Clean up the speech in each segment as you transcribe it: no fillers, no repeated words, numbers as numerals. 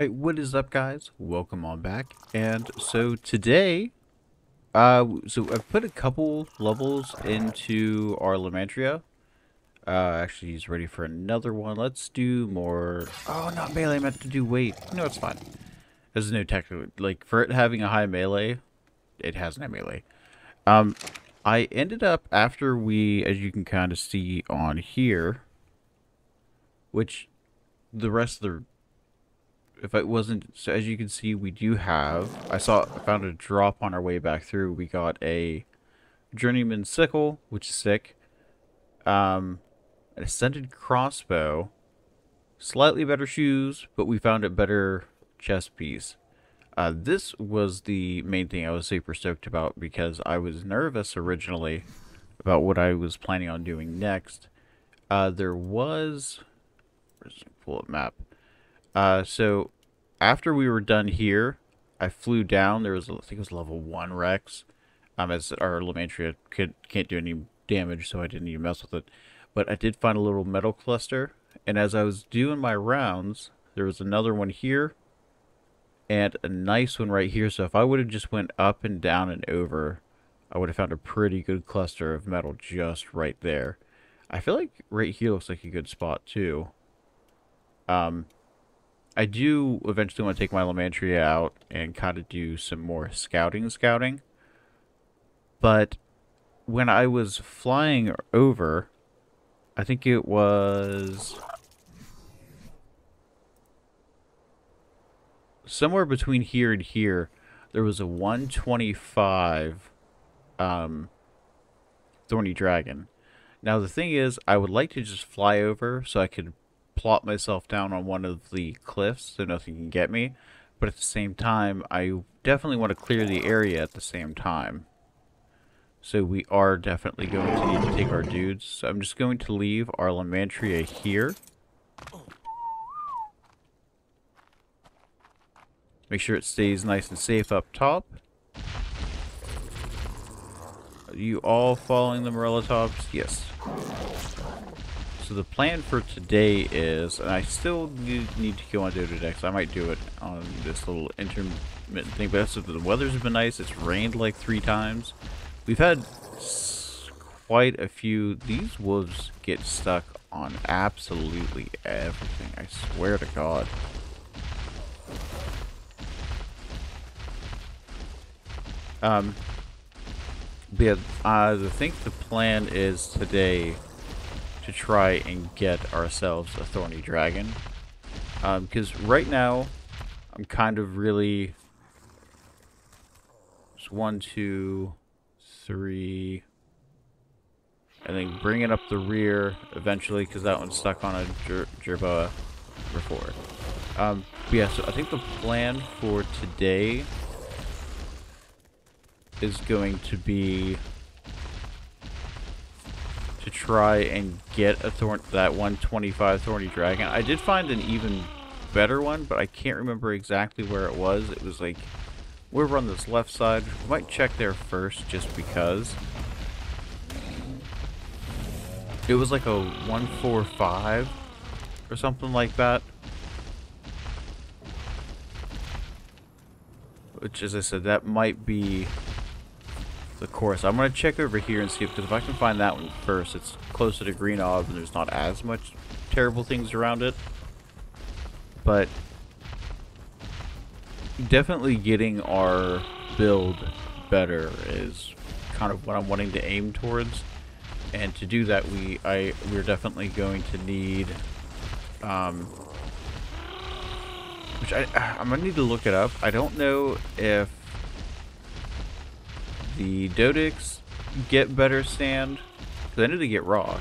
Hey, what is up, guys? Welcome on back. And so today, so I've put a couple levels into our Lamantria. Actually, he's ready for another one. Let's do more. Oh, not melee. I meant to do weight. No, it's fine. There's no technical, like for it having a high melee, it has no melee. Um, I ended up after we, as you can kind of see on here, which the rest of the if it wasn't, so as you can see, we do have, I found a drop on our way back through. We got a journeyman sickle, which is sick. An ascended crossbow, slightly better shoes, but we found a better chest piece. This was the main thing I was super stoked about because I was nervous originally about what I was planning on doing next. There was, where's the pull up map? So after we were done here, I flew down. There was, I think it was level 1 Rex. As our Lamantria can't do any damage, so I didn't even mess with it. But I did find a little metal cluster, and as I was doing my rounds, there was another one here, and a nice one right here. So if I would have just went up and down and over, I would have found a pretty good cluster of metal just right there. I feel like right here looks like a good spot too. I do eventually want to take my Lamantria out and kind of do some more scouting. But when I was flying over, I think it was somewhere between here and here, there was a 125 Thorny dragon. Now the thing is, I would like to just fly over so I could plop myself down on one of the cliffs so nothing can get me, but at the same time I definitely want to clear the area at the same time, so we are definitely going to need to take our dudes. So I'm just going to leave our Lamantria here, make sure it stays nice and safe up top. Are you all following the Morellatops? Yes. So the plan for today is, and I still need to go on Dododex. I might do it on this little intermittent thing, but the weather's been nice. It's rained like 3 times. We've had quite a few. These wolves get stuck on absolutely everything. I swear to God. But yeah, I think the plan is today to try and get ourselves a thorny dragon, because right now I'm kind of really just 1, 2, 3, and then bringing up the rear eventually because that one's stuck on a jerboa before. But yeah, so I think the plan for today is going to be to try and get a that 125 Thorny Dragon. I did find an even better one, but I can't remember exactly where it was. It was like, we're on this left side. We might check there first just because. It was like a 145 or something like that. Which, as I said, that might be the course. I'm going to check over here and see because if I can find that one first, it's closer to Green Ob and there's not as much terrible things around it. But definitely getting our build better is kind of what I'm wanting to aim towards. And to do that, we're definitely going to need which I'm going to need to look it up. I don't know if the Dodix get better sand, because I know they get rock,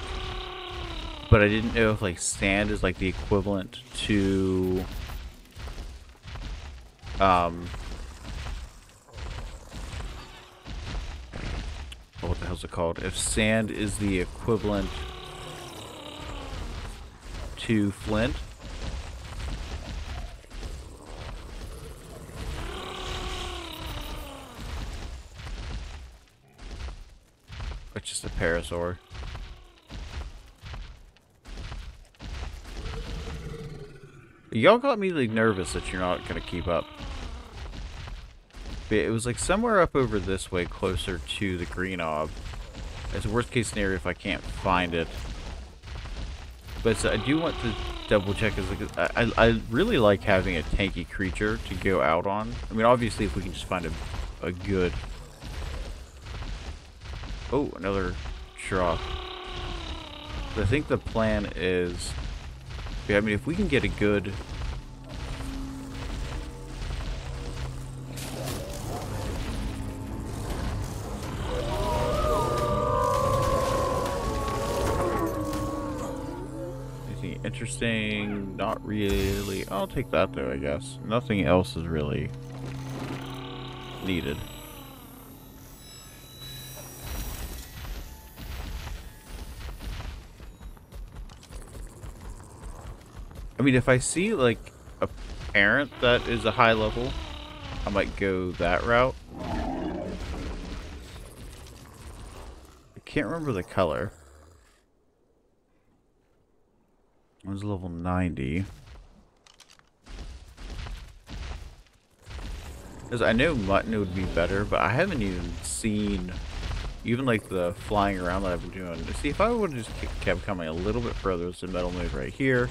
but I didn't know if like sand is like the equivalent to what the hell's it called? If sand is the equivalent to flint. It's just a parasaur. Y'all got me like nervous that you're not gonna keep up. But it was like somewhere up over this way, closer to the green orb. As a worst case scenario if I can't find it. But so I do want to double check, because I really like having a tanky creature to go out on. I mean, obviously if we can just find a good... Oh, another drop. I think the plan is... Yeah, I mean, if we can get a good... Anything interesting? Not really. I'll take that though, I guess. Nothing else is really needed. I mean, if I see, like, a parent that is a high level, I might go that route. I can't remember the color. One's level 90. Because I know mutton would be better, but I haven't even seen, even like the flying around that I've been doing. See, if I would have just kept coming a little bit further, there's a metal move right here.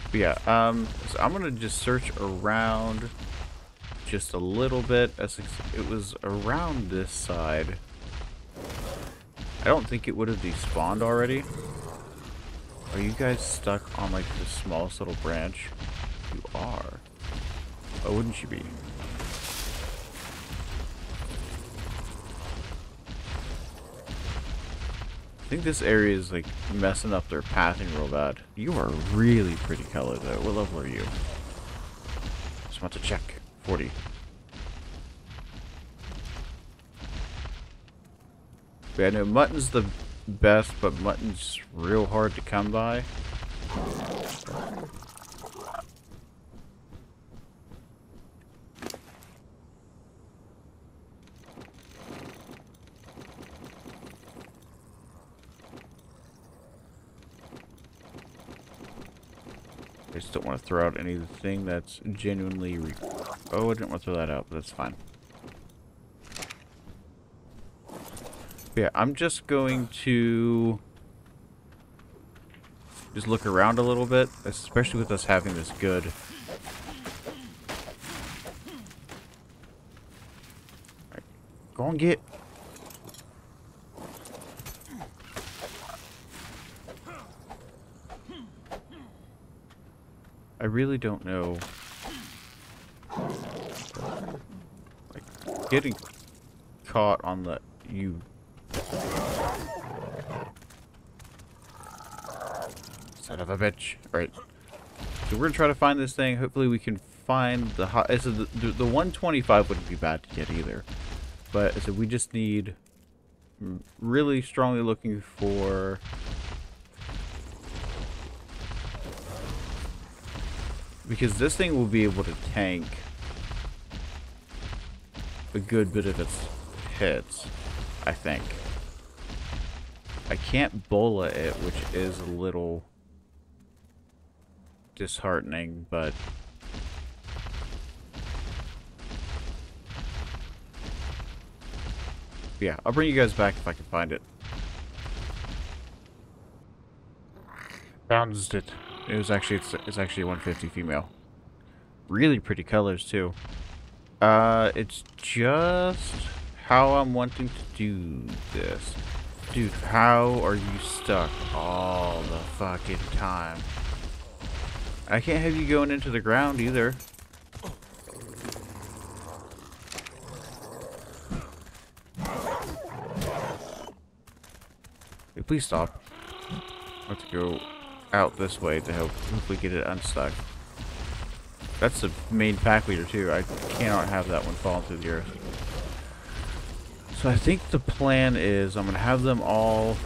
But yeah, so I'm gonna just search around just a little bit. As it was around this side. I don't think it would have despawned already. Are you guys stuck on like the smallest little branch? You are. Oh, wouldn't you be? I think this area is like messing up their pathing real bad. You are really pretty color though. What level are you? Just want to check. 40. Yeah, I know mutton's the best, but mutton's real hard to come by. I just don't want to throw out anything that's genuinely... Oh, I didn't want to throw that out, but that's fine. Yeah, I'm just going to... just look around a little bit, especially with us having this good... Alright, go and get... I really don't know. Like, getting caught on the son of a bitch. Alright. So we're gonna try to find this thing. Hopefully we can find the hot. So the 125 wouldn't be bad to get either. But so we just need really strongly looking for. Because this thing will be able to tank a good bit of its hits, I think. I can't bola it, which is a little disheartening, but... yeah, I'll bring you guys back if I can find it. Found it. It was actually, it's actually a 150 female. Really pretty colors too. It's just how I'm wanting to do this. Dude, how are you stuck all the fucking time? I can't have you going into the ground either. Hey, please stop. I have to go out this way to help hopefully get it unstuck. That's the main pack leader too. I cannot have that one falling through the earth. So I think the plan is I'm gonna have them all,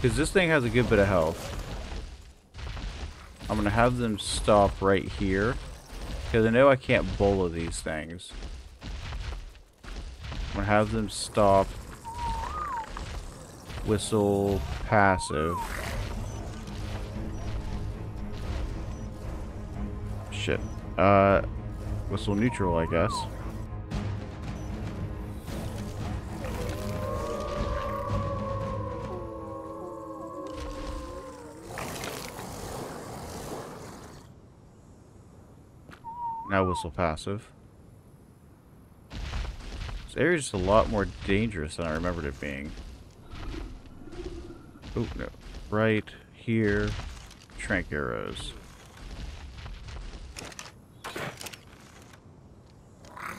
because this thing has a good bit of health. I'm gonna have them stop right here because I know I can't bola these things. I'm gonna have them stop. Whistle passive. Shit. Whistle neutral, I guess. Now whistle passive. This area is just a lot more dangerous than I remembered it being. Oh, no. Right here. Trank arrows.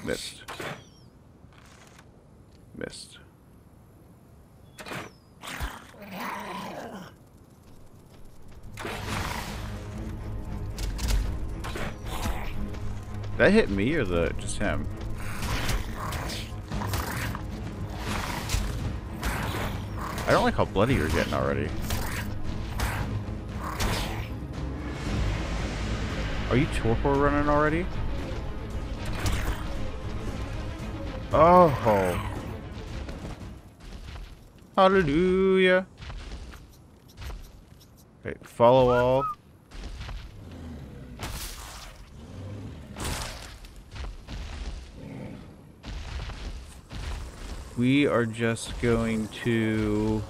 Missed. Missed. That hit me or just him? I don't like how bloody you're getting already. Are you torpor running already? Oh. Hallelujah. Okay, follow all. We are just going to...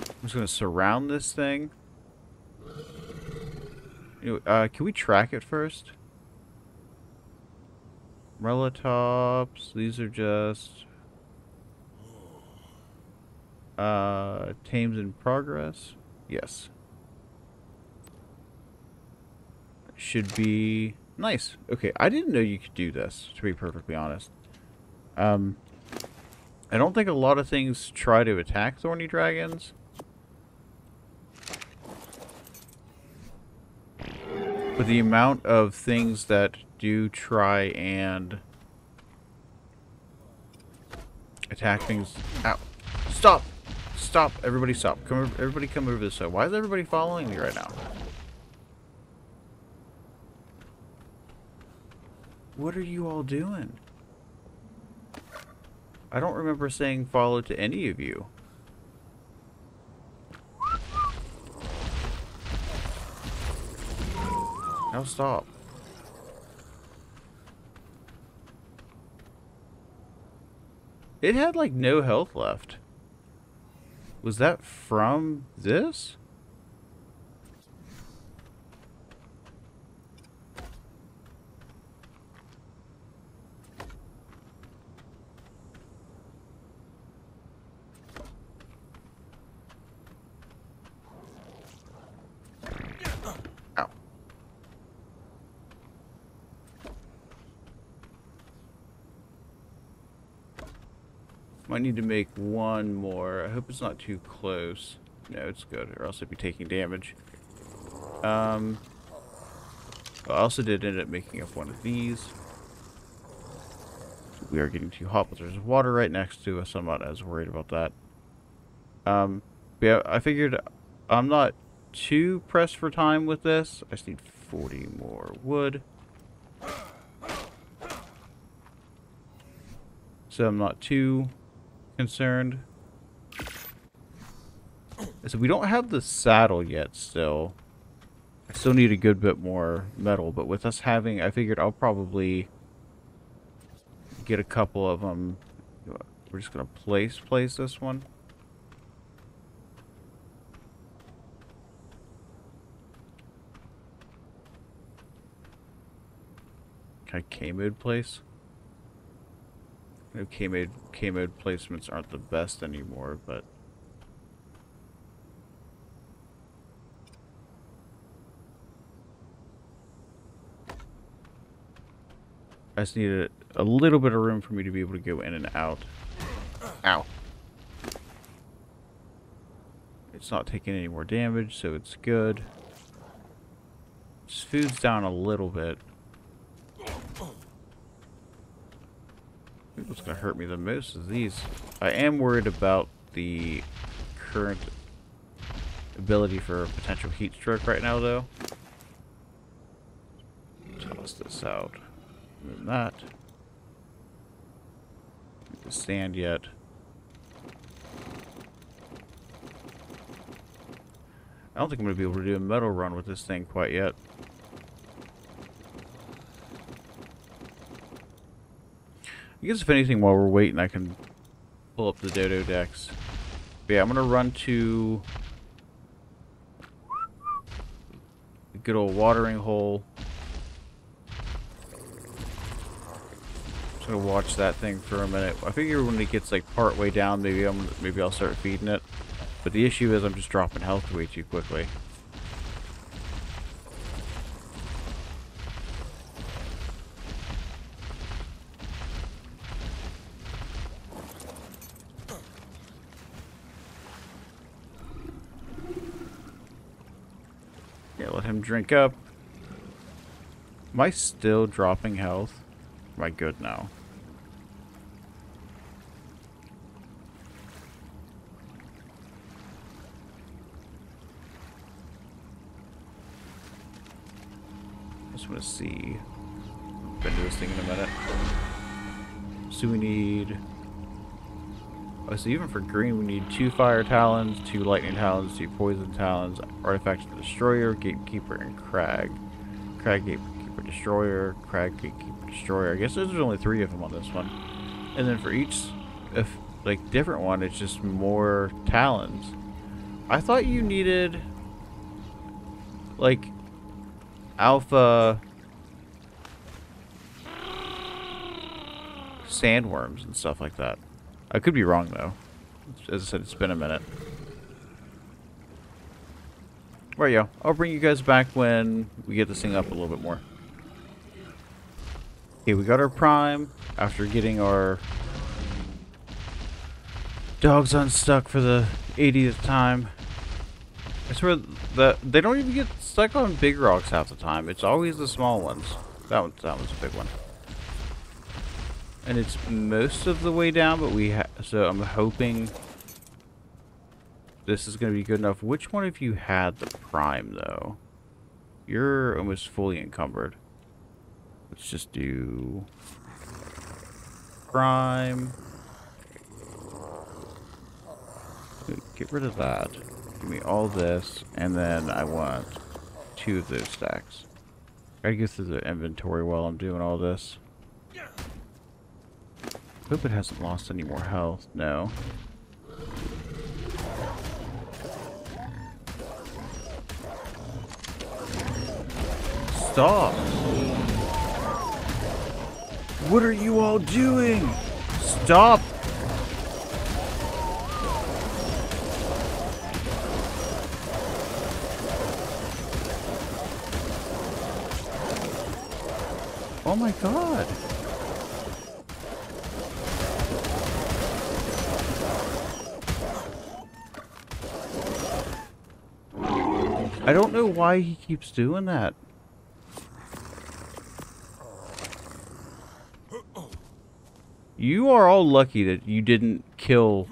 I'm just going to surround this thing. You know, can we track it first? Relatops. These are just... tames in progress. Yes. Should be nice. Okay, I didn't know you could do this, to be perfectly honest. I don't think a lot of things try to attack thorny dragons. But the amount of things that do try and attack things... Ow. Stop! Stop! Everybody stop. Everybody come over this side. Why is everybody following me right now? What are you all doing? I don't remember saying follow to any of you. Now stop. It had like no health left. Was that from this? Ow. Might need to make one more. I hope it's not too close. No, it's good, or else I'd be taking damage. I also did end up making up one of these. We are getting too hot, but there's water right next to us. I'm not as worried about that. But yeah, I figured I'm not too pressed for time with this. I just need 40 more wood. So I'm not too concerned. So we don't have the saddle yet still. I still need a good bit more metal, but with us having, I figured I'll probably get a couple of them. We're just gonna place this one. Can I K-mode place? I know K-mode placements aren't the best anymore, but I just needed a little bit of room for me to be able to go in and out. Ow. It's not taking any more damage, so it's good. Just food's down a little bit. What's going to hurt me the most is these. I am worried about the current ability for potential heat stroke right now, though. Toss this out. Move that. Not the sand yet. I don't think I'm going to be able to do a metal run with this thing quite yet. I guess if anything, while we're waiting, I can pull up the dodo decks. But yeah, I'm going to run to the good old watering hole. Just going to watch that thing for a minute. I figure when it gets like part way down, maybe I'll start feeding it. But the issue is I'm just dropping health way too quickly. Yeah, let him drink up. Am I still dropping health? Am I good now? Just want to see. Been to this thing in a minute. So we need. Oh, so even for green, we need 2 fire talons, 2 lightning talons, 2 poison talons, artifact destroyer, gatekeeper, and crag. Crag, gatekeeper, destroyer, crag, gatekeeper, destroyer. I guess there's only 3 of them on this one. And then for each, like different one, it's just more talons. I thought you needed like alpha sandworms and stuff like that. I could be wrong though. As I said, it's been a minute. Right, yo. I'll bring you guys back when we get this thing up a little bit more. Okay, we got our prime after getting our dogs unstuck for the 80th time. I swear that they don't even get stuck on big rocks half the time. It's always the small ones. That one's a big one. And it's most of the way down, but so I'm hoping this is going to be good enough. Which one of you had the prime, though? You're almost fully encumbered. Let's just do prime. Get rid of that. Give me all this, and then I want 2 of those stacks. Gotta go through the inventory while I'm doing all this. Hope it hasn't lost any more health. No. Stop! What are you all doing? Stop! Oh my god! I don't know why he keeps doing that. You are all lucky that you didn't kill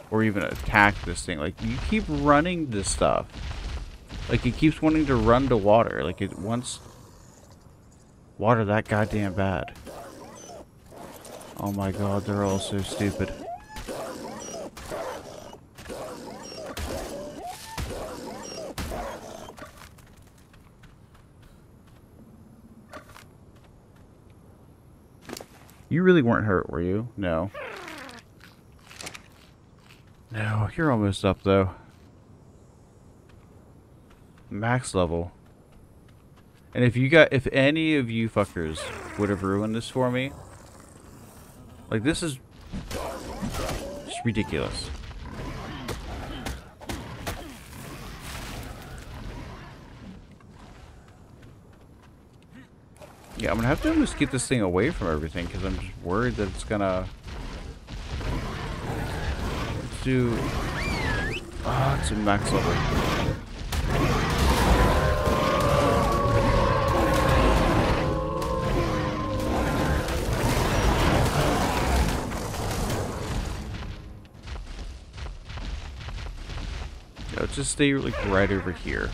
or even attack this thing. Like, you keep running this stuff. Like, it keeps wanting to run to water. Like, it wants water that goddamn bad. Oh my god, they're all so stupid. You really weren't hurt, were you? No. No, you're almost up, though. Max level. And if any of you fuckers would have ruined this for me, like, this is just ridiculous. Yeah, I'm gonna have to almost get this thing away from everything because I'm just worried that it's gonna. Let's do. Ah, it's a max level. just stay like right over here.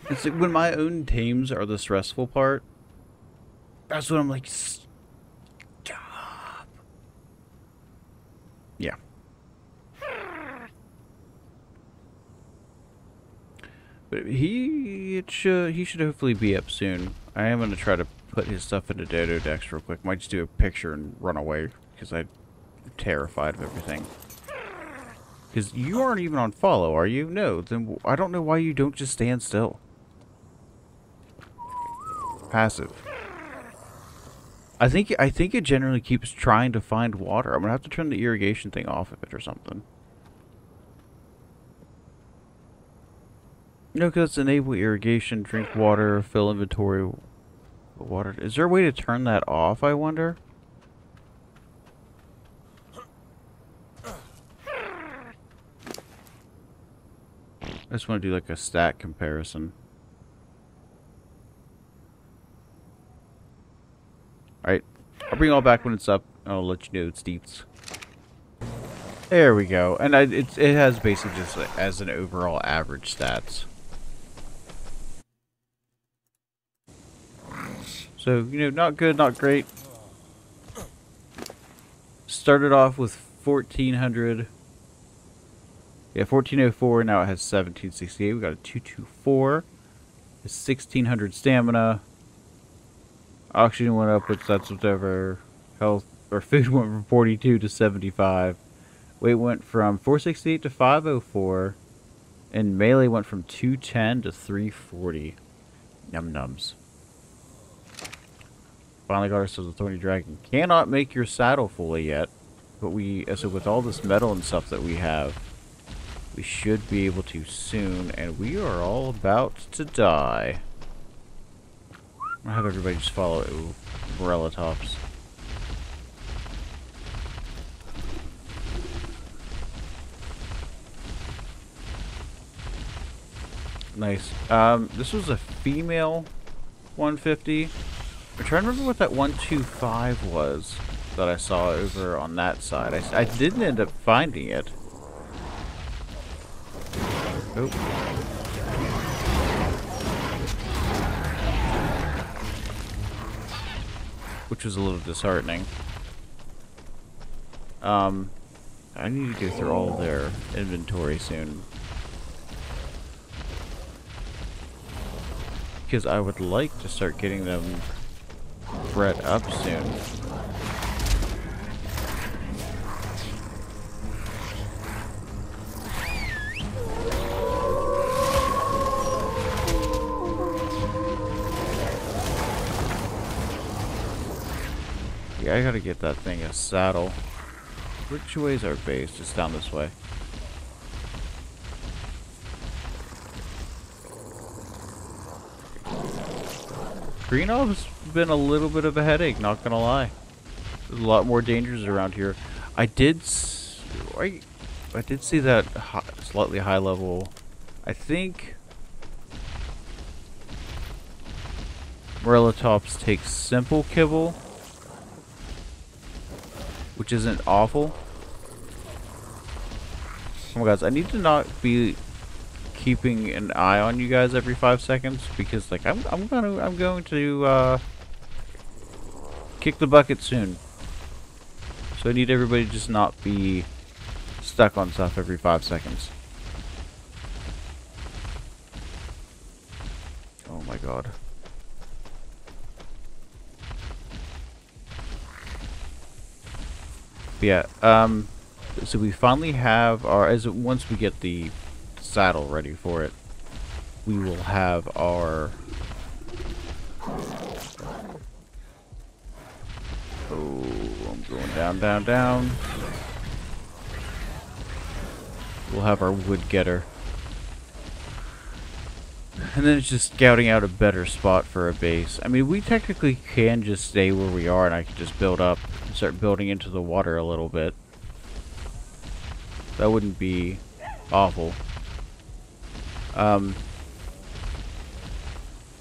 It's like when my own tames are the stressful part. That's when I'm like, stop. Yeah. But he should hopefully be up soon. I am gonna try to put his stuff into Dodo Dex real quick. Might just do a picture and run away because I'm terrified of everything. Because you aren't even on follow, are you? No. Then I don't know why you don't just stand still. Passive. I think it generally keeps trying to find water. I'm gonna have to turn the irrigation thing off of it or something. No, because it's enable irrigation, drink water, fill inventory water. Is there a way to turn that off, I wonder? I just want to do like a stat comparison. Alright, I'll bring it all back when it's up, and I'll let you know it's deets. There we go, and it has basically just like, as an overall average stats. So, you know, not good, not great. Started off with 1400. Yeah, 1404, now it has 1768. We got a 224. It's 1600 stamina. Oxygen went up, which that's whatever. Health, or food went from 42 to 75. Weight went from 468 to 504. And melee went from 210 to 340. Num nums. Finally got ourselves a Thorny Dragon. Cannot make your saddle fully yet. But so with all this metal and stuff that we have, we should be able to soon. And we are all about to die. I'll have everybody just follow Relatops. Nice. This was a female 150. I'm trying to remember what that 125 was that I saw over on that side. I didn't end up finding it. Oh. Which was a little disheartening. I need to go through all their inventory soon. Because I would like to start getting them bred up soon. Yeah, I gotta get that thing a saddle. Which way is our base? Just down this way. Greenob's been a little bit of a headache, not gonna lie. There's a lot more dangers around here. I did see that slightly high level. I think Relatops takes simple kibble, which isn't awful. Oh my god, I need to not be keeping an eye on you guys every 5 seconds because like I'm going to kick the bucket soon. So I need everybody to just not be stuck on stuff every 5 seconds. Oh my god. Yeah, so we finally have our, once we get the saddle ready for it, we will have our, oh, I'm going down, down, down. We'll have our wood getter. And then it's just scouting out a better spot for a base. I mean, we technically can just stay where we are and I can just build up and start building into the water a little bit. That wouldn't be awful.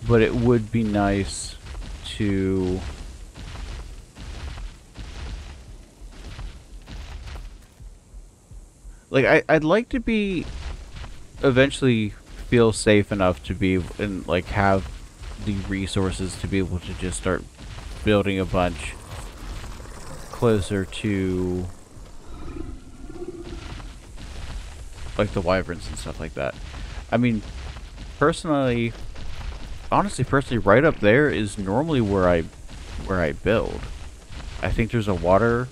but it would be nice to like I'd like to be eventually feel safe enough to be and like have the resources to be able to just start building a bunch closer to like the wyverns and stuff like that. I mean, personally, honestly, right up there is normally where I build. I think there's a water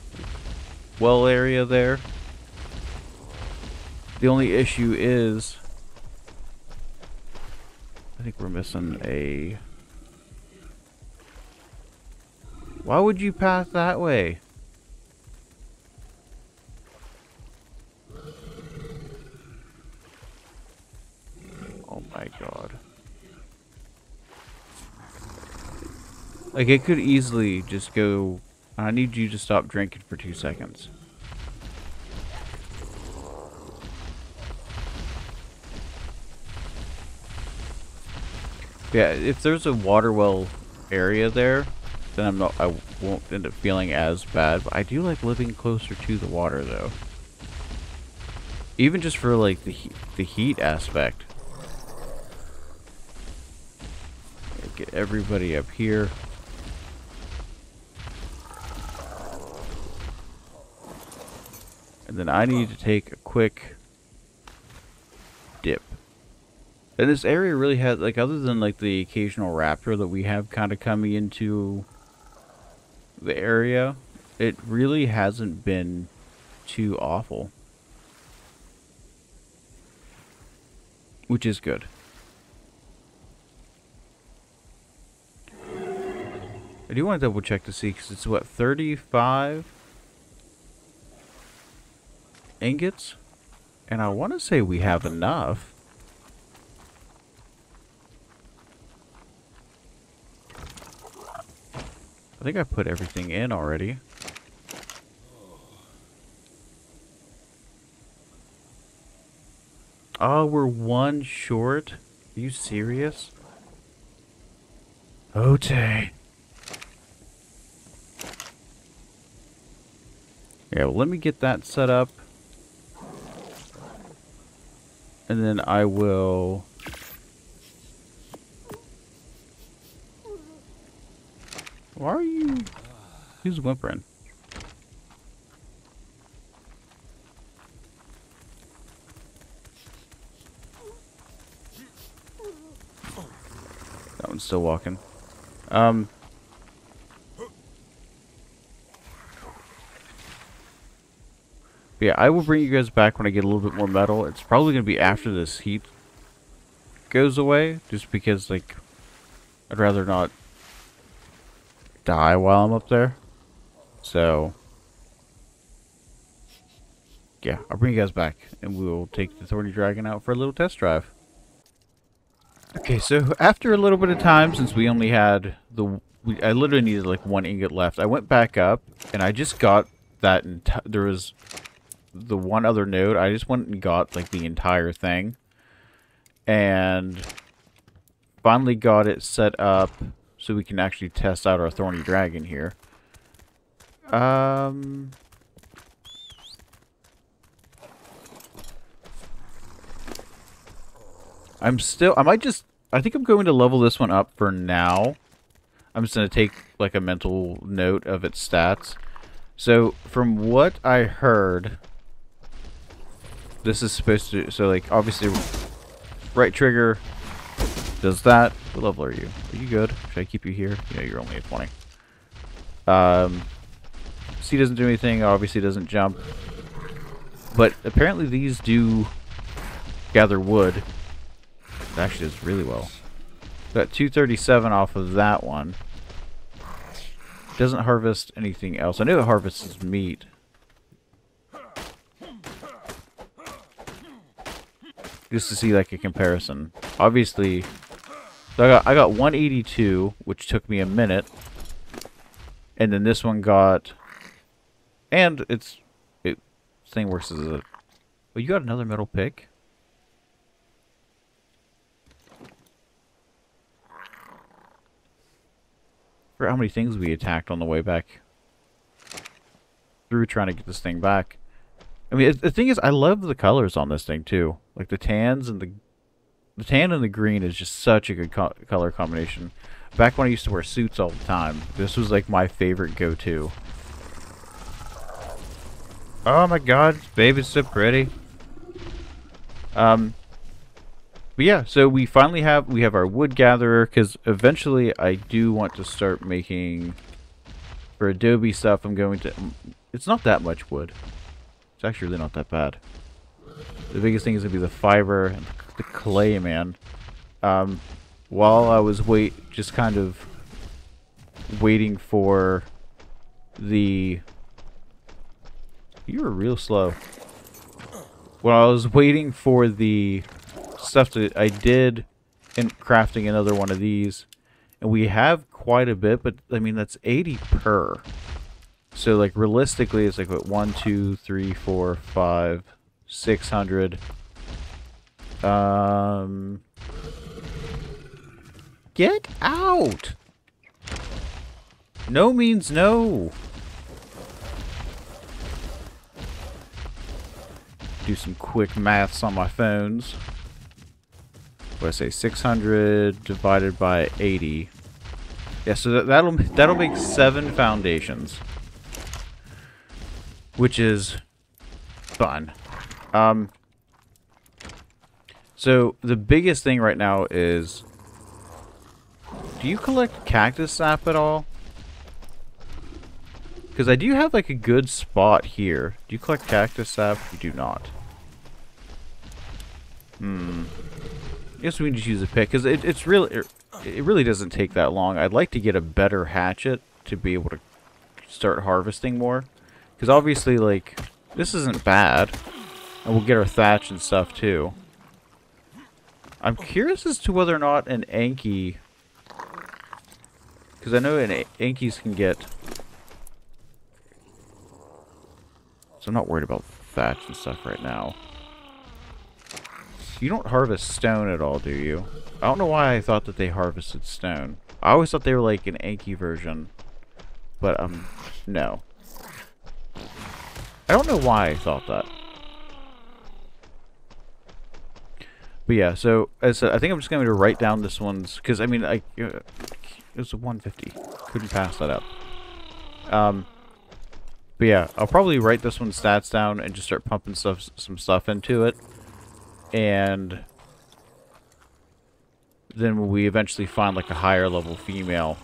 well area there. The only issue is I think we're missing a... Why would you pass that way? Oh my god. Like, it could easily just go... I need you to stop drinking for 2 seconds. Yeah, if there's a water well area there, then I won't end up feeling as bad. But I do like living closer to the water, though. Even just for like the heat aspect. Get everybody up here. And then I need to take a quick dip. And this area really has, like, other than like the occasional raptor that we have kind of coming into the area, it really hasn't been too awful. Which is good. I do want to double check to see, because it's what, 35 ingots? And I want to say we have enough. I think I put everything in already. Oh, we're 1 short? Are you serious? Okay. Yeah, well, let me get that set up. And then I will... Why are you... Who's whimpering? That one's still walking. Yeah, I will bring you guys back when I get a little bit more metal. It's probably going to be after this heat goes away, just because, like, I'd rather not die while I'm up there. So, yeah, I'll bring you guys back, and we'll take the Thorny Dragon out for a little test drive. Okay, so after a little bit of time, since we only had I literally needed like 1 ingot left, I went back up, and I just got that, there was the one other node. I just went and got like the entire thing, and finally got it set up so we can actually test out our Thorny Dragon here. I'm still, I think I'm going to level this one up for now. I'm just going to take like a mental note of its stats. So from what I heard, this is supposed to, so like obviously right trigger does that. What level are you? Are you good? Should I keep you here? Yeah, you're only at 20. C doesn't do anything, obviously doesn't jump. But apparently these do gather wood. It actually does really well. Got 237 off of that one. Doesn't harvest anything else. I know it harvests meat. Just to see like a comparison. Obviously, so I got 182, which took me a minute. And then this one got, and this thing works as a, oh, you got another metal pick? forgot how many things we attacked on the way back through trying to get this thing back. I mean, the thing is, I love the colors on this thing too. Like the tans and the tan and the green is just such a good color combination. Back when I used to wear suits all the time, this was like my favorite go-to. Oh my god, babe, it's so pretty. But yeah, so we finally have our wood gatherer, because eventually I do want to start making, for Adobe stuff, I'm going to, it's not that much wood. It's actually really not that bad. The biggest thing is going to be the fiber and the clay, man. While I was just kind of waiting for the... You were real slow. While I was waiting for the stuff that I did in crafting another one of these, and we have quite a bit, but I mean that's 80 per. So like realistically, it's like what 1, 2, 3, 4, 5, 600. Get out! No means no. Do some quick maths on my phones. What do I say? 600 divided by 80. Yeah, so that'll make 7 foundations, which is fun. So the biggest thing right now is, do you collect cactus sap at all? Because I do have like a good spot here. Do you collect cactus sap? You do not. I guess we can just use a pick, because it really doesn't take that long. I'd like to get a better hatchet to be able to start harvesting more, because obviously like this isn't bad, and we'll get our thatch and stuff too. I'm curious as to whether or not an Anki, because I know Ankies can get. So I'm not worried about thatch and stuff right now. You don't harvest stone at all, do you? I don't know why I thought that they harvested stone. I always thought they were like an Anki version. But, no. I don't know why I thought that. But yeah, so, as I said, I think I'm just going to write down this one's, because, I mean, it was a 150. Couldn't pass that up. But yeah, I'll probably write this one's stats down and just start pumping some stuff into it. And then when we eventually find like a higher level female,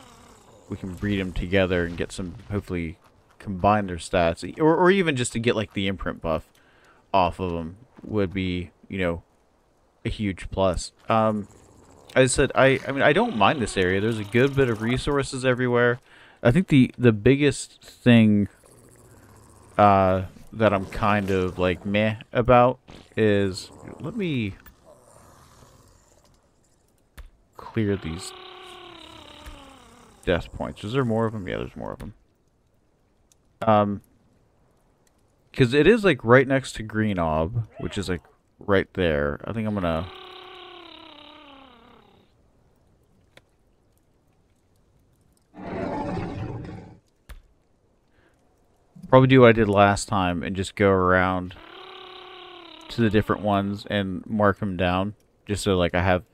we can breed them together and get some, hopefully combine their stats. Or even just to get like the imprint buff off of them would be, you know, a huge plus. As I said, I mean, I don't mind this area. There's a good bit of resources everywhere. I think the biggest thing that I'm kind of like meh about is, let me clear these death points. Is there more of them? Yeah, there's more of them. Because it is like right next to Green Ob, which is like right there. I think I'm gonna probably do what I did last time and just go around to the different ones and mark them down, just so like I have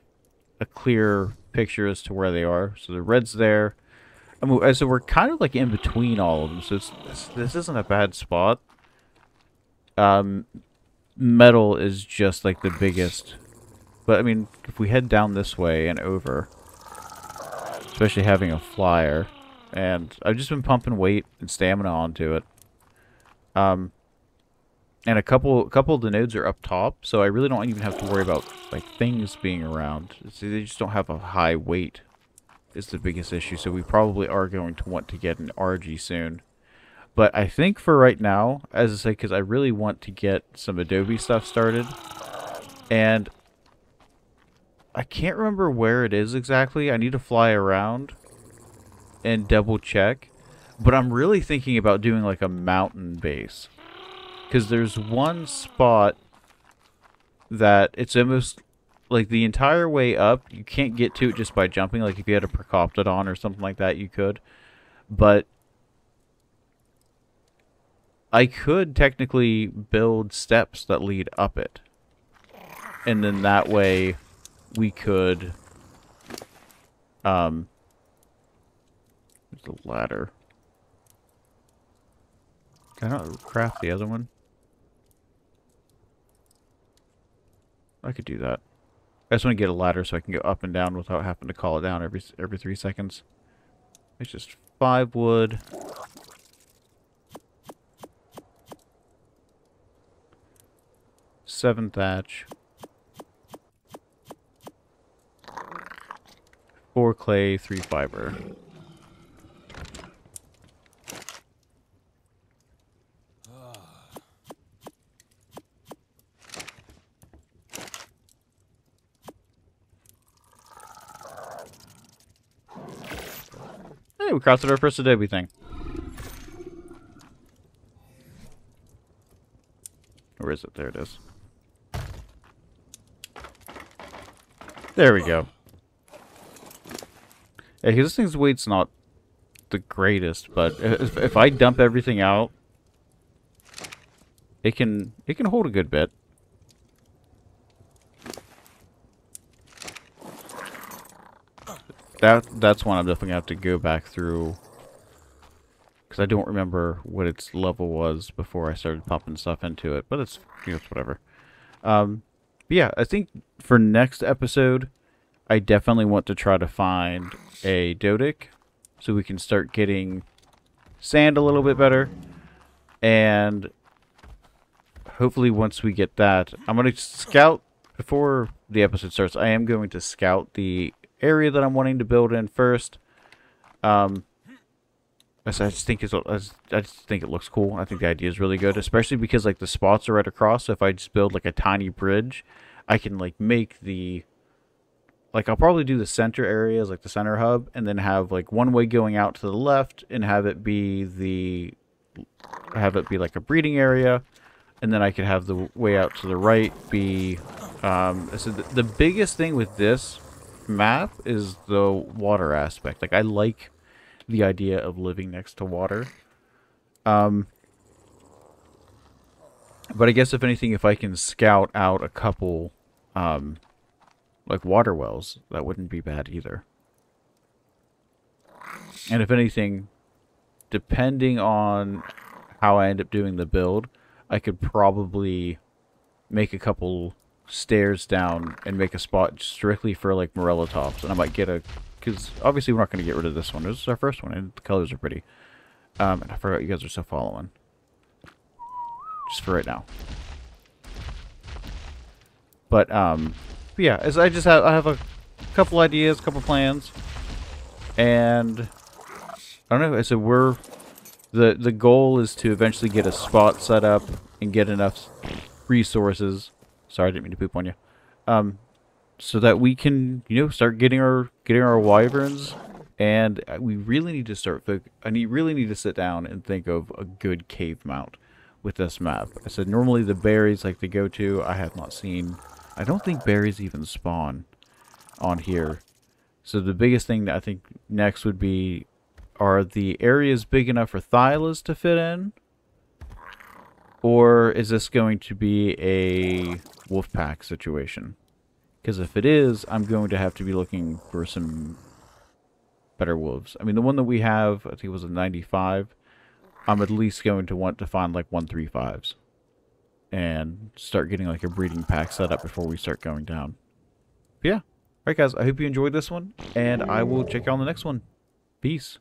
a clear picture as to where they are. So the red's there. I mean, so we're kind of like in between all of them, so this isn't a bad spot. Metal is just like the biggest, but I mean, if we head down this way and over, especially having a flyer, and I've just been pumping weight and stamina onto it. And a couple of the nodes are up top, so I really don't even have to worry about like things being around. They just don't have a high weight is the biggest issue, so we probably are going to want to get an RG soon. But I think for right now, as I say, because I really want to get some Adobe stuff started, and I can't remember where it is exactly. I need to fly around and double check, but I'm really thinking about doing like a mountain base. Because there's one spot that it's almost like the entire way up, you can't get to it just by jumping. Like if you had a Procoptodon or something like that, you could. But I could technically build steps that lead up it. And then that way we could there's a ladder. Can I not craft the other one? I could do that. I just want to get a ladder so I can go up and down without having to call it down every 3 seconds. It's just 5 wood. 7 thatch. 4 clay, 3 fiber. Hey, we crossed our first Adobe thing. Where is it? There it is. There we go. Yeah, because this thing's weight's not the greatest, but if I dump everything out, it can hold a good bit. That's one I'm definitely gonna have to go back through, because I don't remember what its level was before I started popping stuff into it. But it's, you know, it's whatever. But yeah, I think for next episode, I definitely want to try to find a Dodic so we can start getting sand a little bit better. And hopefully once we get that, I'm going to scout before the episode starts. I am going to scout the area that I'm wanting to build in first. I just think it looks cool. I think the idea is really good, especially because like the spots are right across. So if I just build like a tiny bridge, I can like make the, like I'll probably do the center areas, like the center hub, and then have like one way going out to the left and have it be like a breeding area, and then I could have the way out to the right be so the biggest thing with this map is the water aspect. Like I like the idea of living next to water. But I guess if anything, if I can scout out a couple like water wells, that wouldn't be bad either. And if anything, depending on how I end up doing the build, I could probably make a couple stairs down and make a spot strictly for like morella tops. And I might get a, because obviously we're not going to get rid of this one. This is our first one and the colors are pretty. And I forgot you guys are still following. Just for right now. But yeah, as I have a couple ideas, couple plans, and I don't know. So the goal is to eventually get a spot set up and get enough resources. Sorry, I didn't mean to poop on you. So that we can, you know, start getting our wyverns, and we really need to start. Really need to sit down and think of a good cave mount with this map. I said normally the berries like to go to. I have not seen. I don't think berries even spawn on here. So the biggest thing that I think next would be, are the areas big enough for Thylas to fit in? Or is this going to be a wolf pack situation? Because if it is, I'm going to have to be looking for some better wolves. I mean, the one that we have, I think it was a 95. I'm at least going to want to find like 135s. And start getting like a breeding pack set up before we start going down. But yeah. Alright guys, I hope you enjoyed this one. And I will check you on the next one. Peace.